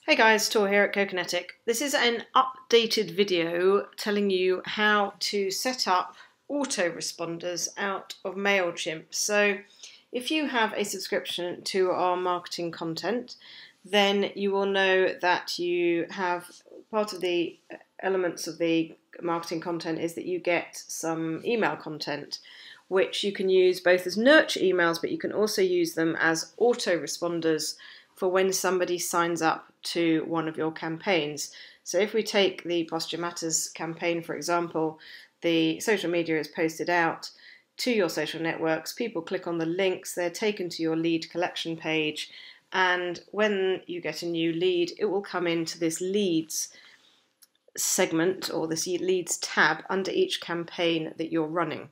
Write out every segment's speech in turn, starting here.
Hey guys, Tor here at Co-Kinetic. This is an updated video telling you how to set up autoresponders out of Mailchimp. So if you have a subscription to our marketing content, then you will know that you have part of the elements of the marketing content is that you get some email content which you can use both as nurture emails, but you can also use them as autoresponders for when somebody signs up to one of your campaigns. So if we take the Posture Matters campaign, for example, the social media is posted out to your social networks, people click on the links, they're taken to your lead collection page, and when you get a new lead, it will come into this leads segment or this leads tab under each campaign that you're running.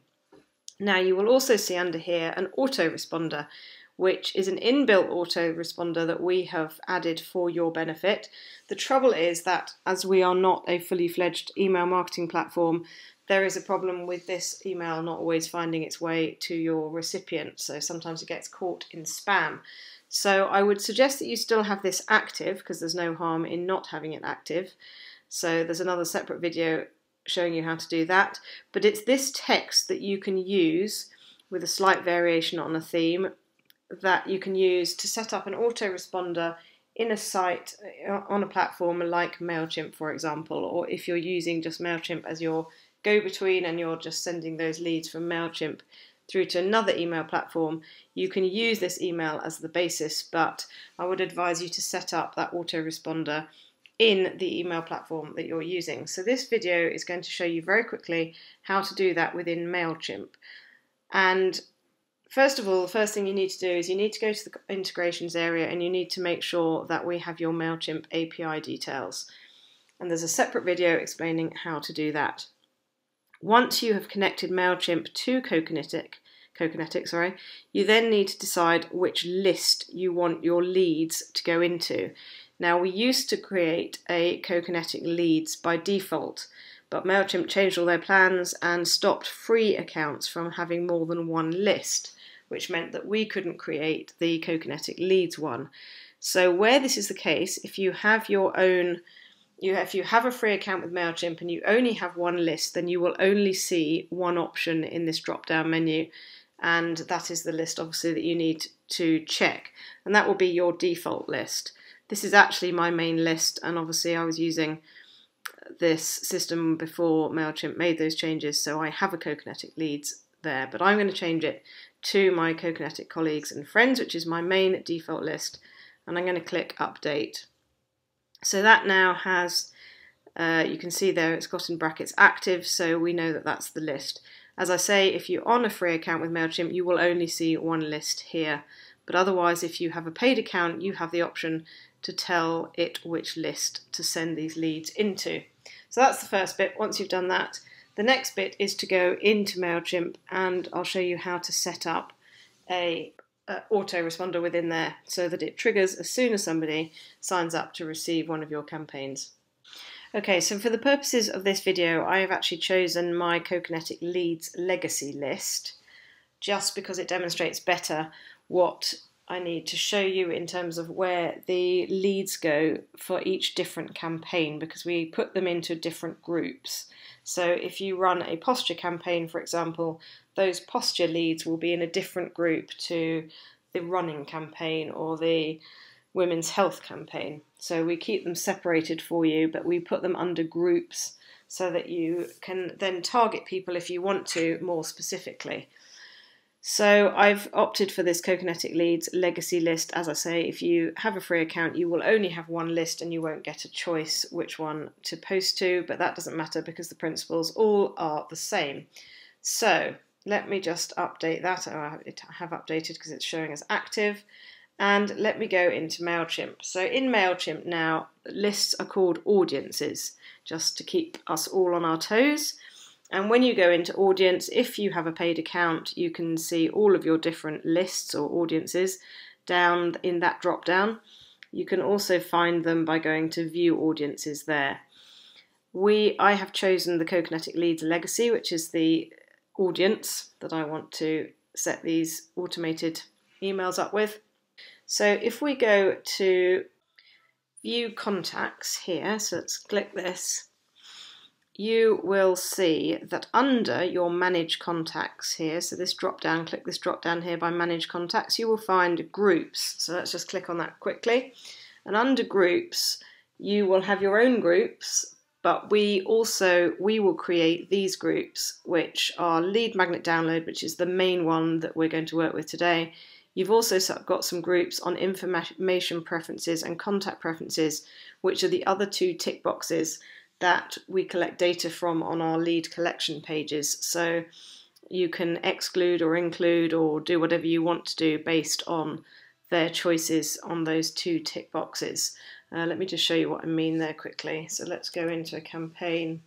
Now you will also see under here an autoresponder, which is an inbuilt autoresponder that we have added for your benefit. The trouble is that as we are not a fully fledged email marketing platform, there is a problem with this email not always finding its way to your recipient, so sometimes it gets caught in spam. So I would suggest that you still have this active, because there's no harm in not having it active. So there's another separate video showing you how to do that, but it's this text that you can use with a slight variation on a theme that you can use to set up an autoresponder in a site on a platform like Mailchimp, for example, or if you're using just Mailchimp as your go-between and you're just sending those leads from Mailchimp through to another email platform, you can use this email as the basis, but I would advise you to set up that autoresponder in the email platform that you're using. So this video is going to show you very quickly how to do that within Mailchimp. And first of all, the first thing you need to do is you need to go to the integrations area and you need to make sure that we have your Mailchimp API details. And there's a separate video explaining how to do that. Once you have connected Mailchimp to Co-Kinetic, you then need to decide which list you want your leads to go into. Now, we used to create a Co-Kinetic leads by default, but Mailchimp changed all their plans and stopped free accounts from having more than one list, which meant that we couldn't create the Co-Kinetic leads one. So where this is the case, if you have your own, if you have a free account with Mailchimp and you only have one list, then you will only see one option in this drop-down menu, and that is the list obviously that you need to check, and that will be your default list. This is actually my main list, and obviously I was using this system before Mailchimp made those changes, so I have a Co-Kinetic leads there, but I'm going to change it to my Co-Kinetic colleagues and friends, which is my main default list, and I'm going to click update. So that now has, you can see there it's got in brackets active, so we know that that's the list. As I say, if you're on a free account with Mailchimp, you will only see one list here, but otherwise if you have a paid account, you have the option to tell it which list to send these leads into. So that's the first bit. Once you've done that, the next bit is to go into Mailchimp, and I'll show you how to set up a autoresponder within there so that it triggers as soon as somebody signs up to receive one of your campaigns. Okay, so for the purposes of this video, I have actually chosen my Co-Kinetic leads legacy list just because it demonstrates better what I need to show you in terms of where the leads go for each different campaign, because we put them into different groups. So if you run a posture campaign, for example, those posture leads will be in a different group to the running campaign or the women's health campaign. So we keep them separated for you, but we put them under groups so that you can then target people if you want to more specifically. So I've opted for this Co-Kinetic leads legacy list. As I say, if you have a free account, you will only have one list and you won't get a choice which one to post to, but that doesn't matter because the principles all are the same. So let me just update that. I have updated because it's showing as active. And let me go into Mailchimp. So in Mailchimp now, lists are called audiences, just to keep us all on our toes. And when you go into audience, if you have a paid account, you can see all of your different lists or audiences down in that drop down. You can also find them by going to view audiences there. I have chosen the Co-Kinetic leads legacy, which is the audience that I want to set these automated emails up with. So if we go to view contacts here, so let's click this, you will see that under your manage contacts here, so this drop down, click this drop down here by manage contacts, you will find groups. So let's just click on that quickly. And under groups, you will have your own groups, but we will create these groups, which are lead magnet download, which is the main one that we're going to work with today. You've also got some groups on information preferences and contact preferences, which are the other two tick boxes that we collect data from on our lead collection pages. So you can exclude or include or do whatever you want to do based on their choices on those two tick boxes. Let me just show you what I mean there quickly. So let's go into a campaign.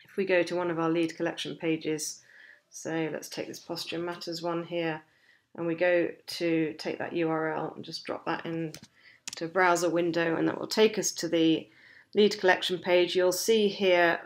If we go to one of our lead collection pages, so let's take this Posture Matters one here, and we go to take that URL and just drop that into a browser window, and that will take us to the lead collection page. You'll see here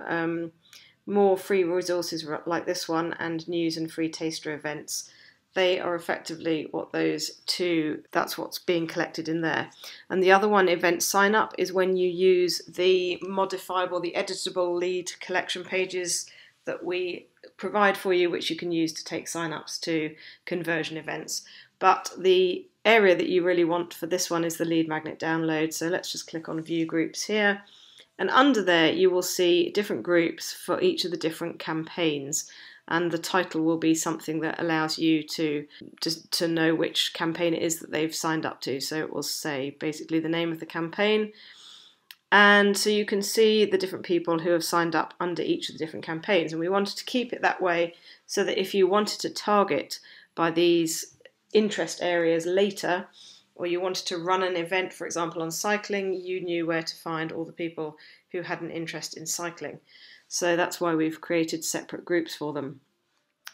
more free resources like this one and news and free taster events. They are effectively what those two, that's what's being collected in there. And the other one, event sign up, is when you use the modifiable, the editable lead collection pages that we provide for you, which you can use to take sign-ups to conversion events. But the area that you really want for this one is the lead magnet download. So let's just click on view groups here. And under there you will see different groups for each of the different campaigns. And the title will be something that allows you to know which campaign it is that they've signed up to. So it will say basically the name of the campaign. And so you can see the different people who have signed up under each of the different campaigns. And we wanted to keep it that way so that if you wanted to target by these interest areas later, or you wanted to run an event, for example, on cycling, you knew where to find all the people who had an interest in cycling. So that's why we've created separate groups for them.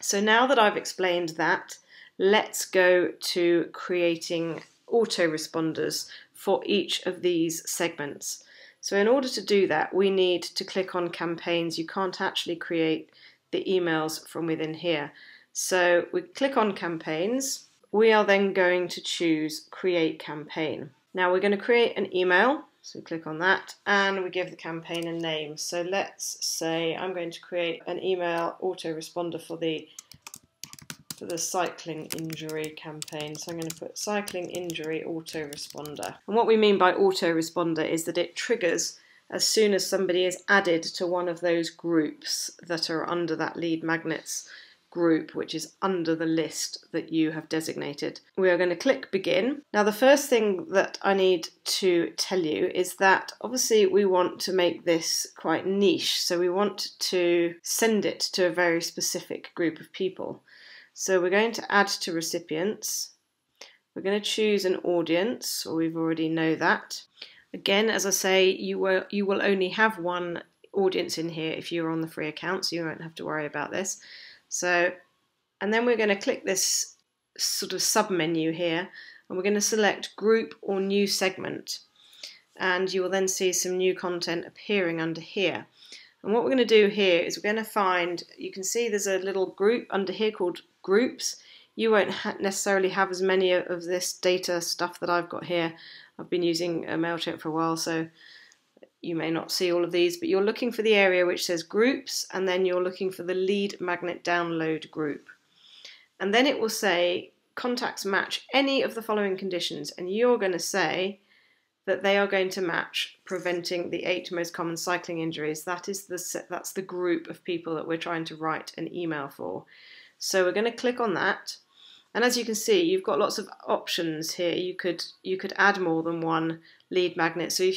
So now that I've explained that, let's go to creating autoresponders for each of these segments. So in order to do that, we need to click on campaigns. You can't actually create the emails from within here. So we click on campaigns. We are then going to choose create campaign. Now we're going to create an email. So we click on that and we give the campaign a name. So let's say I'm going to create an email autoresponder for the cycling injury campaign. So I'm going to put cycling injury autoresponder. And what we mean by autoresponder is that it triggers as soon as somebody is added to one of those groups that are under that lead magnets group, which is under the list that you have designated. We are going to click begin. Now the first thing that I need to tell you is that obviously we want to make this quite niche, so we want to send it to a very specific group of people. So we're going to add to recipients. We're going to choose an audience, so we already know that. Again, as I say, you will only have one audience in here if you're on the free account, so you won't have to worry about this. So, and then we're going to click this sort of sub menu here, and we're going to select group or new segment, and you will then see some new content appearing under here. And what we're going to do here is we're going to find, you can see there's a little group under here called groups. You won't necessarily have as many of this data stuff that I've got here. I've been using Mailchimp for a while, so you may not see all of these, but you're looking for the area which says groups, and then you're looking for the lead magnet download group. And then it will say contacts match any of the following conditions, and you're going to say that they are going to match preventing the 8 most common cycling injuries. That's the group of people that we're trying to write an email for. So we're going to click on that. And as you can see, you've got lots of options here. You could add more than one lead magnet. So if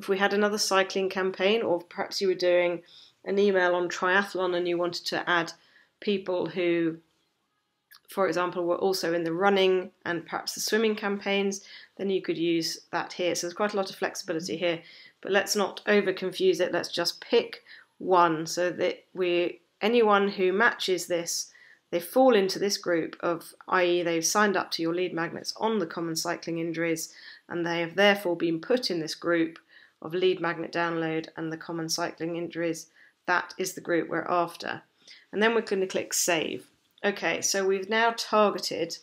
we had another cycling campaign, or perhaps you were doing an email on triathlon and you wanted to add people who, for example, were also in the running and perhaps the swimming campaigns, then you could use that here. So there's quite a lot of flexibility here, but let's not over confuse it. Let's just pick one so that anyone who matches this, they fall into this group of, i.e. they've signed up to your lead magnets on the common cycling injuries, and they have therefore been put in this group of lead magnet download and the common cycling injuries. That is the group we're after. And then we're going to click save. Okay, so we've now targeted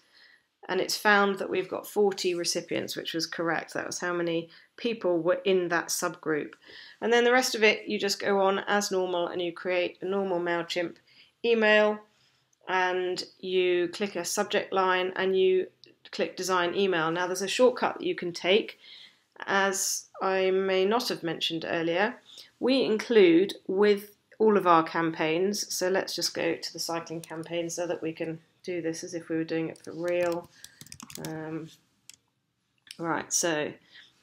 and it's found that we've got 40 recipients, which was correct. That was how many people were in that subgroup. And then the rest of it, you just go on as normal and you create a normal Mailchimp email, and you click a subject line and you click design email. Now there's a shortcut that you can take. As I may not have mentioned earlier, we include with all of our campaigns, so let's just go to the cycling campaign so that we can do this as if we were doing it for real. Right, so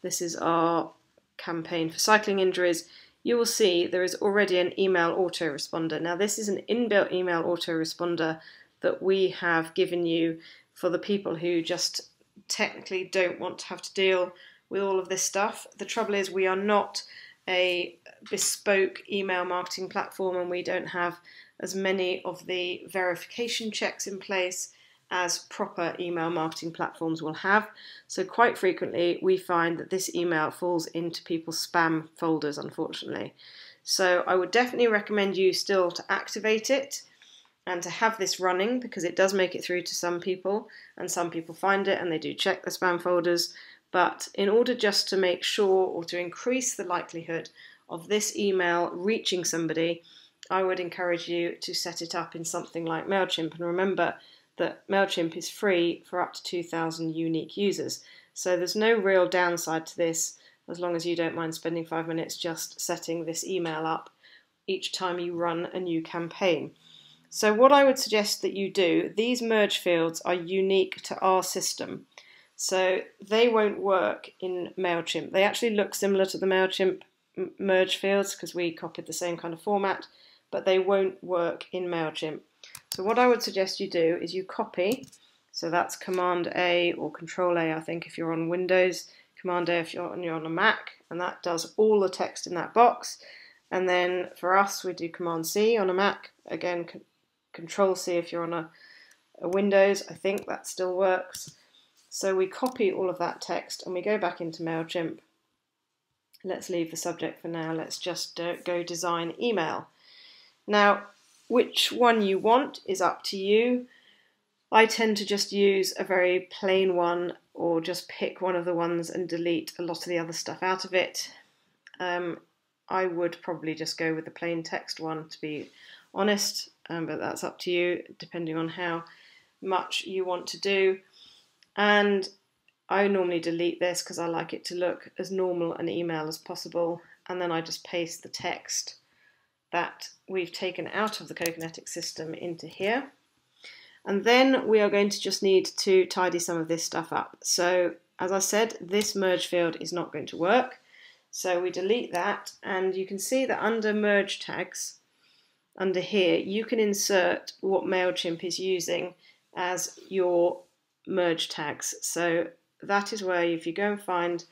this is our campaign for cycling injuries. You will see there is already an email autoresponder. Now this is an inbuilt email autoresponder that we have given you for the people who just technically don't want to have to deal with all of this stuff. The trouble is we are not a bespoke email marketing platform, and we don't have as many of the verification checks in place as proper email marketing platforms will have. So quite frequently we find that this email falls into people's spam folders, unfortunately. So I would definitely recommend you still to activate it and to have this running, because it does make it through to some people, and some people find it and they do check the spam folders. But in order just to make sure, or to increase the likelihood of this email reaching somebody, I would encourage you to set it up in something like Mailchimp. And remember that Mailchimp is free for up to 2,000 unique users. So there's no real downside to this, as long as you don't mind spending 5 minutes just setting this email up each time you run a new campaign. So what I would suggest that you do, these merge fields are unique to our system. So they won't work in Mailchimp. They actually look similar to the Mailchimp merge fields because we copied the same kind of format, but they won't work in Mailchimp. So what I would suggest you do is you copy, so that's Command A or Control A, I think, if you're on Windows, Command A if you're on a Mac, and that does all the text in that box. And then for us, we do Command C on a Mac, again, Control C if you're on a Windows, I think that still works. So we copy all of that text and we go back into Mailchimp. Let's leave the subject for now. Let's just go design email. Now, which one you want is up to you. I tend to just use a very plain one, or just pick one of the ones and delete a lot of the other stuff out of it. I would probably just go with the plain text one, to be honest, but that's up to you, depending on how much you want to do. And I normally delete this because I like it to look as normal an email as possible, and then I just paste the text that we've taken out of the Co-Kinetic system into here. And then we are going to just need to tidy some of this stuff up. So as I said, this merge field is not going to work. So we delete that, and you can see that under merge tags, under here, you can insert what Mailchimp is using as your merge tags. So that is where, if you go and find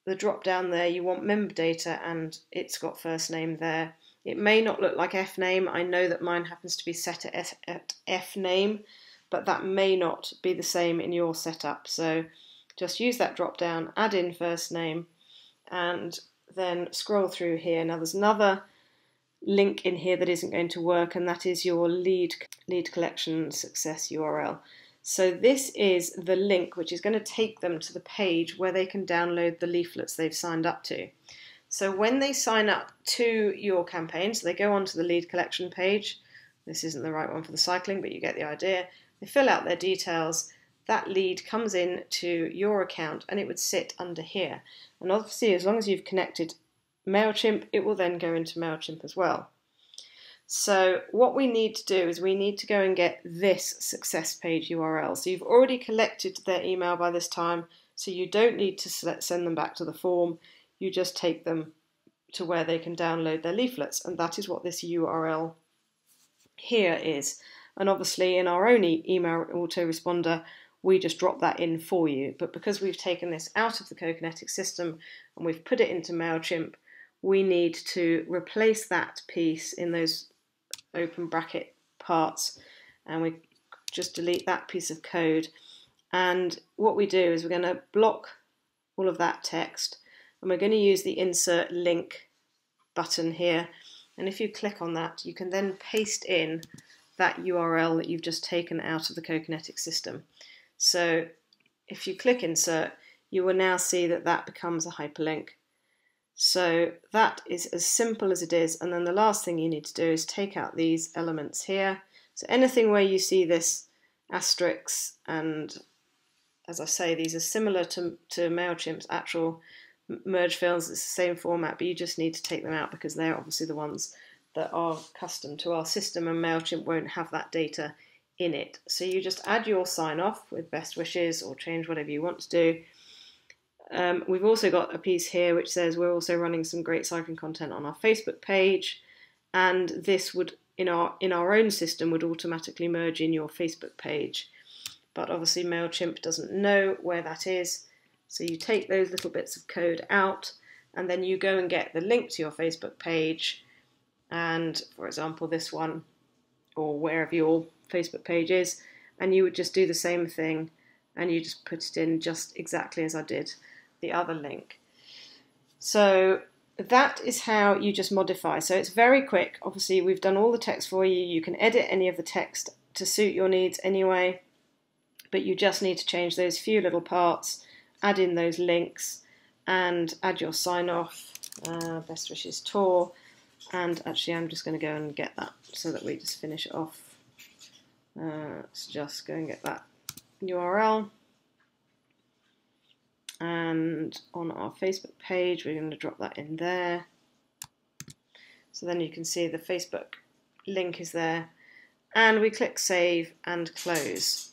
the drop down there, you want member data, and it's got first name there. It may not look like F name. I know that mine happens to be set at F name, but that may not be the same in your setup. So just use that drop down, add in first name, and then scroll through here. Now there's another link in here that isn't going to work, and that is your lead collection success URL. So this is the link which is going to take them to the page where they can download the leaflets they've signed up to. So when they sign up to your campaign, so they go onto the lead collection page, this isn't the right one for the cycling, but you get the idea, they fill out their details, that lead comes in to your account and it would sit under here. And obviously as long as you've connected Mailchimp, it will then go into Mailchimp as well. So what we need to do is we need to go and get this success page URL. So you've already collected their email by this time, so you don't need to send them back to the form. You just take them to where they can download their leaflets, and that is what this URL here is. And obviously in our own email autoresponder, we just drop that in for you. But because we've taken this out of the Co-Kinetic system and we've put it into Mailchimp, we need to replace that piece in those open bracket parts, and we just delete that piece of code. And what we do is we're going to block all of that text, and we're going to use the insert link button here, and if you click on that, you can then paste in that URL that you've just taken out of the Co-Kinetic system. So if you click insert, you will now see that that becomes a hyperlink. So that is as simple as it is. And then the last thing you need to do is take out these elements here. So anything where you see this asterisk, and as I say, these are similar to Mailchimp's actual merge fields. It's the same format, but you just need to take them out because they're obviously the ones that are custom to our system, and Mailchimp won't have that data in it. So you just add your sign off with best wishes or change whatever you want to do. We've also got a piece here which says we're also running some great cycling content on our Facebook page, and this would in our own system would automatically merge in your Facebook page, but obviously Mailchimp doesn't know where that is. So you take those little bits of code out, and then you go and get the link to your Facebook page, and for example this one, or wherever your Facebook page is, and you would just do the same thing, and you just put it in just exactly as I did the other link. So that is how you just modify. So it's very quick. Obviously we've done all the text for you. You can edit any of the text to suit your needs anyway, but you just need to change those few little parts, add in those links, and add your sign off, best wishes tour. And actually I'm just going to go and get that so that we just finish it off. Let's just go and get that URL. And on our Facebook page we're going to drop that in there. So then you can see the Facebook link is there. And we click save and close.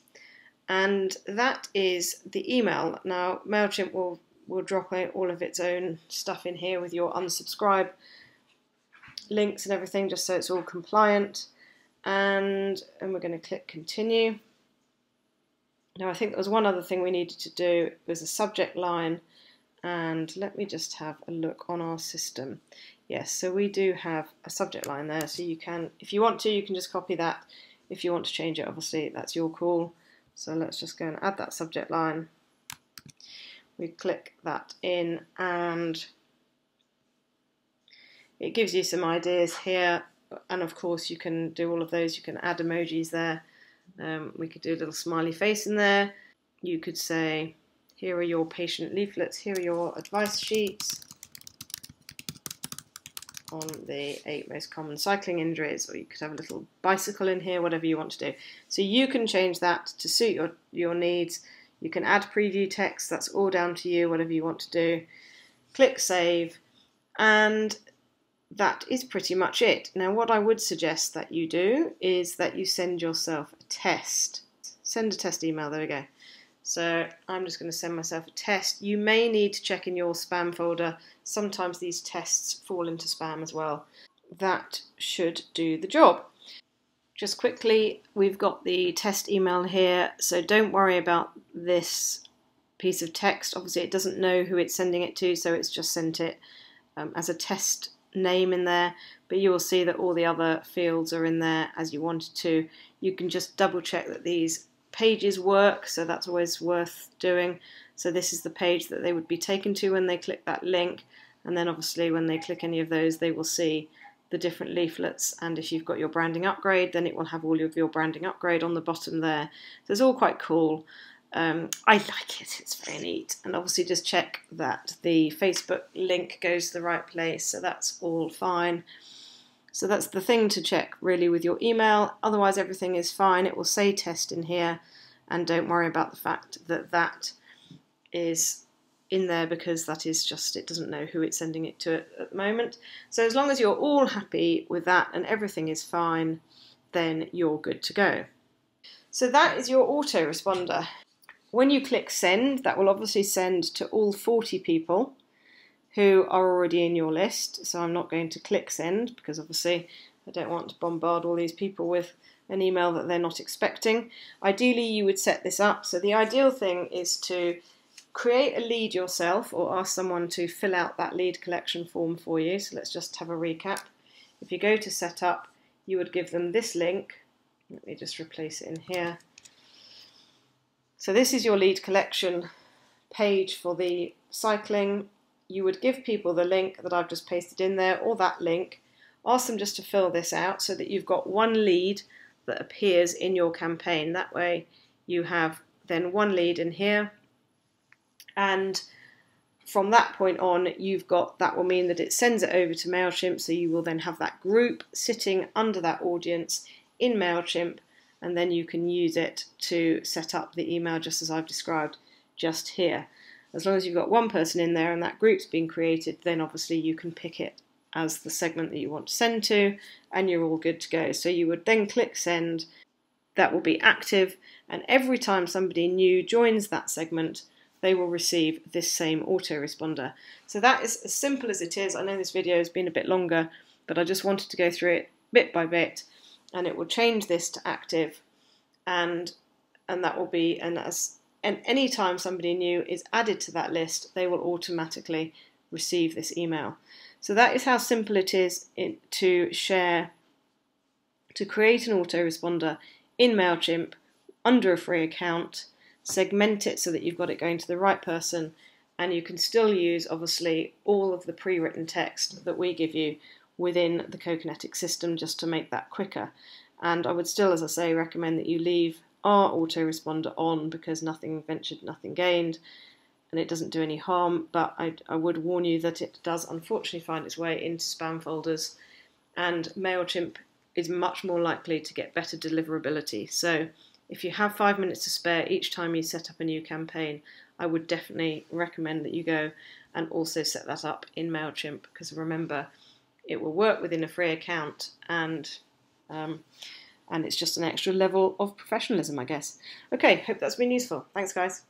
And that is the email. Now Mailchimp will drop all of its own stuff in here with your unsubscribe links and everything, just so it's all compliant. And we're going to click continue. Now I think there was one other thing we needed to do. It was a subject line, and let me just have a look on our system. Yes, so we do have a subject line there, so you can, if you want to, you can just copy that. If you want to change it, obviously that's your call. So let's just go and add that subject line. We click that in, and it gives you some ideas here, and of course you can do all of those. You can add emojis there. We could do a little smiley face in there. You could say, here are your patient leaflets, here are your advice sheets on the 8 most common cycling injuries, or you could have a little bicycle in here, whatever you want to do. So you can change that to suit your needs. You can add preview text, that's all down to you, whatever you want to do. Click save, and that is pretty much it. Now what I would suggest that you do is that you send yourself a test. Send a test email, there we go. So I'm just going to send myself a test. You may need to check in your spam folder. Sometimes these tests fall into spam as well. That should do the job. Just quickly, we've got the test email here, so don't worry about this piece of text. Obviously it doesn't know who it's sending it to, so it's just sent it as a test name in there, but you will see that all the other fields are in there as you wanted to. You can just double check that these pages work, so that's always worth doing. So this is the page that they would be taken to when they click that link, and then obviously when they click any of those they will see the different leaflets, and if you've got your branding upgrade then it will have all of your branding upgrade on the bottom there. So it's all quite cool. I like it, it's very neat. And obviously just check that the Facebook link goes to the right place, so that's all fine. So that's the thing to check really with your email. Otherwise everything is fine. It will say test in here, and don't worry about the fact that that is in there because that is just, it doesn't know who it's sending it to at the moment. So as long as you're all happy with that and everything is fine, then you're good to go. So that is your autoresponder. When you click send, that will obviously send to all 40 people who are already in your list. So I'm not going to click send because obviously I don't want to bombard all these people with an email that they're not expecting. Ideally you would set this up. So the ideal thing is to create a lead yourself or ask someone to fill out that lead collection form for you. So let's just have a recap. If you go to setup, you would give them this link. Let me just replace it in here. So this is your lead collection page for the cycling. You would give people the link that I've just pasted in there, or that link. Ask them just to fill this out so that you've got one lead that appears in your campaign. That way you have then one lead in here, and from that point on, that will mean that it sends it over to Mailchimp, so you will then have that group sitting under that audience in Mailchimp, and then you can use it to set up the email just as I've described just here. As long as you've got one person in there and that group's been created, then obviously you can pick it as the segment that you want to send to, and you're all good to go. So you would then click send, that will be active, and every time somebody new joins that segment, they will receive this same autoresponder. So that is as simple as it is. I know this video has been a bit longer, but I just wanted to go through it bit by bit, and it will change this to active, and that will be, and any time somebody new is added to that list, they will automatically receive this email. So that is how simple it is to create an autoresponder in Mailchimp under a free account, segment it so that you've got it going to the right person, and you can still use obviously all of the pre-written text that we give you within the Co-Kinetic system just to make that quicker. And I would still, as I say, recommend that you leave our autoresponder on, because nothing ventured, nothing gained, and it doesn't do any harm, but I would warn you that it does unfortunately find its way into spam folders, and Mailchimp is much more likely to get better deliverability. So if you have 5 minutes to spare each time you set up a new campaign, I would definitely recommend that you go and also set that up in Mailchimp, because remember, it will work within a free account, and it's just an extra level of professionalism, I guess. Okay, hope that's been useful. Thanks, guys.